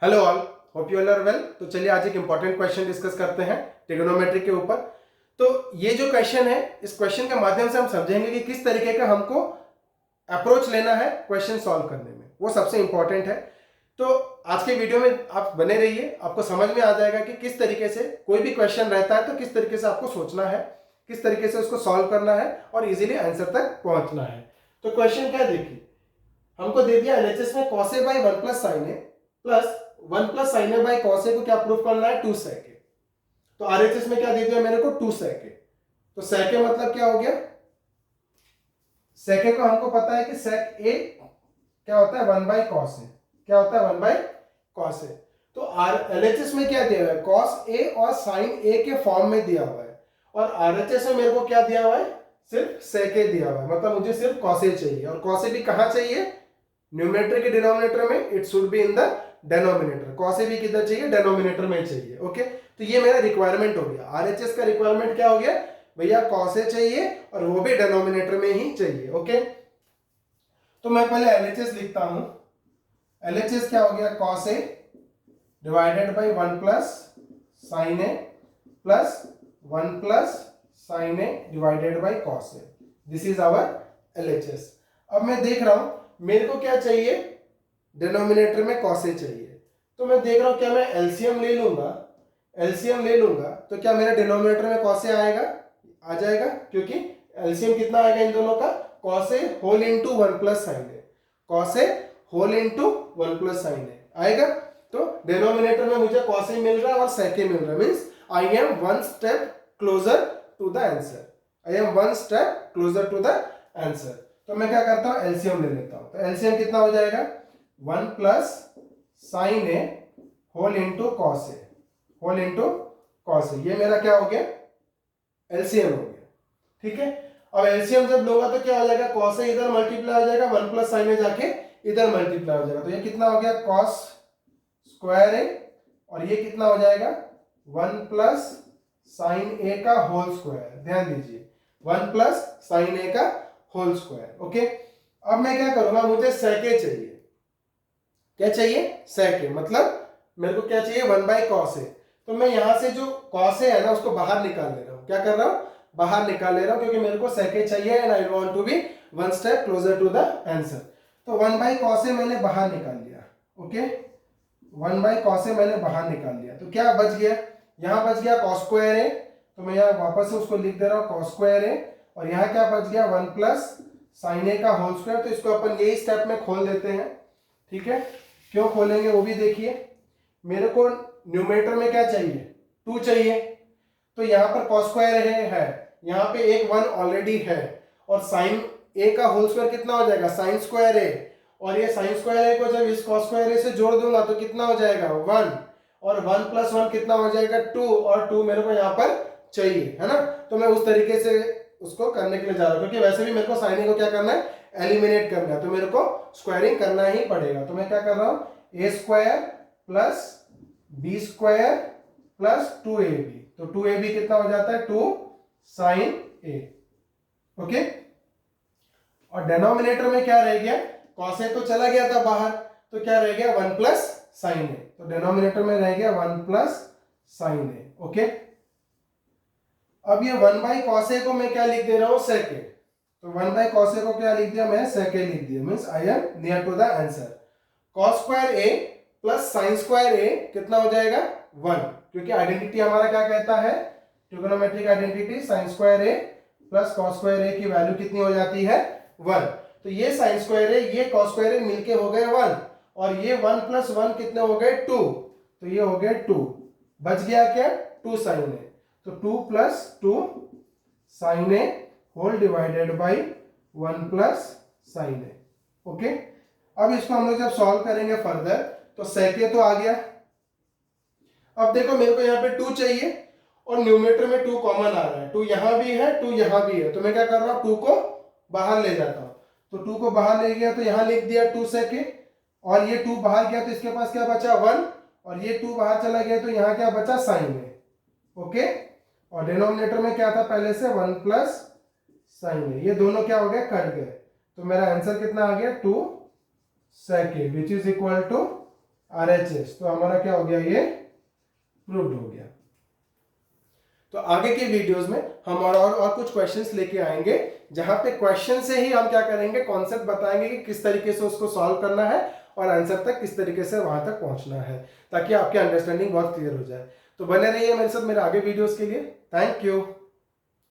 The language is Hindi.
Hello all, hope you all are well. तो चलिए आज एक इंपॉर्टेंट क्वेश्चन डिस्कस करते हैं ट्रिग्नोमेट्री के ऊपर। तो ये जो क्वेश्चन है, इस क्वेश्चन के माध्यम से हम समझेंगे कि किस तरीके का हमको अप्रोच लेना है क्वेश्चन सॉल्व करने में, वो सबसे इंपॉर्टेंट है। तो आज के वीडियो में आप बने रहिए, आपको समझ में आ जाएगा कि किस तरीके से कोई भी क्वेश्चन रहता है तो किस तरीके से आपको सोचना है, किस तरीके से उसको सॉल्व करना है और इजीली आंसर तक पहुंचना है। तो क्वेश्चन क्या देखिए, हमको दे दिया एलएचएस में cos a by 1 plus sine A plus 1 plus sine A by cos a को क्या प्रूफ करना है, 2 sec a। तो आरएचएस में क्या दे दिया मेरे को, 2 sec a। तो sec a मतलब क्या हो गया, sec a को हमको पता है कि sec a क्या होता है 1 बाई cos a, क्या होता है 1 बाई cos a। तो एलएचएस में क्या दिया हुआ है, cos a और sin a के फॉर्म में दिया हुआ है, और आरएचएस में मेरे को क्या दिया हुआ है, सिर्फ sec a दिया हुआ है। मतलब मुझे सिर्फ cos a चाहिए, और cos a भी कहां चाहिए, न्यूमरेटर के डिनोमिनेटर में, it should be in the denominator. cos a भी किधर चाहिए, डेनोमिनेटर में चाहिए। ओके, तो ये मेरा रिक्वायरमेंट हो गया। आरएचएस का रिक्वायरमेंट क्या हो गया भैया, cos a चाहिए और वो भी डेनोमिनेटर में ही चाहिए। ओके, तो मैं पहले एलएचएस लिखता हूं। एलएचएस क्या हो गया, cos a divided by 1 plus sine A plus 1 plus sine A divided by cos a। This is our LHS. अब मैं देख रहा हूं मेरे को क्या चाहिए, डिनोमिनेटर में cos a चाहिए। तो मैं देख रहा हूं क्या मैं एलसीएम ले लूंगा, एलसीएम ले लूंगा तो क्या मेरे डिनोमिनेटर में cos a आएगा, आ जाएगा, क्योंकि एलसीएम कितना आएगा इन दोनों का, cos a whole into 1 plus sine A, cos a whole into 1 plus sine A आएगा। तो डिनोमिनेटर में मुझे cos a मिल रहा है और sec a मिल रहा है, means I am one step closer to the answer, I am one step closer to the answer. तो मैं क्या करता हूं, एलसीएम ले लेता हूं। तो एलसीएम कितना हो जाएगा, 1 plus sine A whole into cos A, whole into cos A. ये मेरा क्या हो गया, एलसीएम हो गया। ठीक है, अब एलसीएम जब लूंगा तो क्या हो जाएगा, कॉस ए इधर मल्टीप्लाई हो जाएगा, 1 प्लस साइन ए जाके इधर मल्टीप्लाई हो जाएगा। तो ये कितना हो गया, कॉस स्क्वायर ए, और ये कितना हो जाएगा 1 प्लस साइन ए का होल स्क्वायर। ध्यान दीजिए, 1 प्लस साइन ए का होल स्क्वायर। ओके, अब मैं क्या करूंगा, मुझे sec a चाहिए। क्या चाहिए, sec a, मतलब मेरे को क्या चाहिए, 1 बाई cos a। तो मैं यहां से जो cos a है ना उसको बाहर निकाल ले रहा हूं। क्या कर रहा हूं, बाहर निकाल ले रहा हूं, क्योंकि मेरे को sec a चाहिए and I want to be one step closer to the answer. तो 1 बाई cos a मैंने बाहर निकाल लिया। ओके, 1 बाई cos a मैंने बाहर निकाल लिया। तो क्या बच गया, यहां बच गया cos स्क्वायर a। तो मैं यहां वापस से उसको लिख दे रहा हूं cos स्क्वायर a, और यहाँ क्या बच गया 1 प्लस साइन ए का होल स्क्वायर। तो इसको अपन यही स्टेप में खोल देते हैं। ठीक है, क्यों खोलेंगे वो भी देखिए। मेरे को न्यूमरेटर में क्या चाहिए, 2 चाहिए। तो यहाँ पर cos स्क्वायर है, यहाँ पे एक 1 ऑलरेडी है, और साइन ए का होल स्क्वायर कितना हो जाएगा, साइन स्क्वायर ए, और ये साइन स्क्वायर ए को जब इस cos स्क्वायर ए से जोड़ दूंगा तो कितना हो जाएगा 1, और 1 प्लस 1 कितना हो जाएगा 2, और 2 मेरे को यहाँ पर चाहिए, है ना। तो मैं उस तरीके से उसको करने के लिए जा रहा हूं, क्योंकि वैसे भी मेरे को साइन ए को क्या करना है, एलिमिनेट करना है, तो मेरे को स्क्वायरिंग करना ही पड़ेगा। तो मैं क्या कर रहा हूं, A square plus B square plus 2ab। तो 2ab कितना हो जाता है, 2 साइन ए। ओके, और डिनोमिनेटर में क्या रह गया, cos a तो चला गया था बाहर, तो क्या रह गया 1 प्लस साइन ए। तो डिनोमिनेटर में रह गया 1 प्लस साइन ए। ओके, अब ये 1 बाई cos a को मैं क्या लिख दे रहा हूं, sec a। तो 1 बाई cos a को क्या लिख दिया मैं, sec a लिख दिया, means I am near to the answer. cos square a plus sine square a कितना हो जाएगा 1, क्योंकि आइडेंटिटी हमारा क्या कहता है, trigonometric identity sign square a plus cos square a की वैल्यू कितनी हो जाती है 1। तो ये साइन स्क्वायर a ये cos स्क्वायर a मिलके हो गए 1, और ये 1 प्लस 1 कितने हो गए 2। तो ये हो गए 2, बच गया क्या 2 साइन a। तो 2 plus 2 sine A whole divided by 1 plus sine A. Okay, अब इसको हम लोग जब सॉल्व करेंगे फर्दर तो sec a तो आ गया। अब देखो मेरे को यहाँ पे 2 चाहिए, और न्यूमरेटर में 2 कॉमन आ रहा है, 2 यहाँ भी है 2 यहाँ भी है। तो मैं क्या कर रहा हूँ, 2 को बाहर ले जाता हूँ। तो 2 को बाहर ले गया तो यहाँ लिख दिया 2 sec a, और ये 2 बाहर गया तो इसके पास क्या बचा 1, और ये 2 बाहर चला गया तो यहाँ क्या बचा साइन ए। ओके, और डिनोमिनेटर में क्या था पहले से 1 प्लस साइन ए। ये दोनों क्या हो गए, कट गए। तो मेरा आंसर कितना आ गया 2 sec a, which is equal to RHS, तो हमारा क्या हो गया, ये प्रूव्ड हो गया। तो आगे के वीडियोस में हम और कुछ क्वेश्चंस लेके आएंगे, जहां पे क्वेश्चन से ही हम क्या करेंगे, कॉन्सेप्ट बताएंगे कि किस तरीके से उसको सॉल्व करना है और आंसर तक किस तरीके से वहां तक पहुंचना है, ताकि आपकी अंडरस्टैंडिंग बहुत क्लियर हो जाए। तो बने रहिए मेरे साथ मेरे आगे वीडियोस के लिए। Thank you.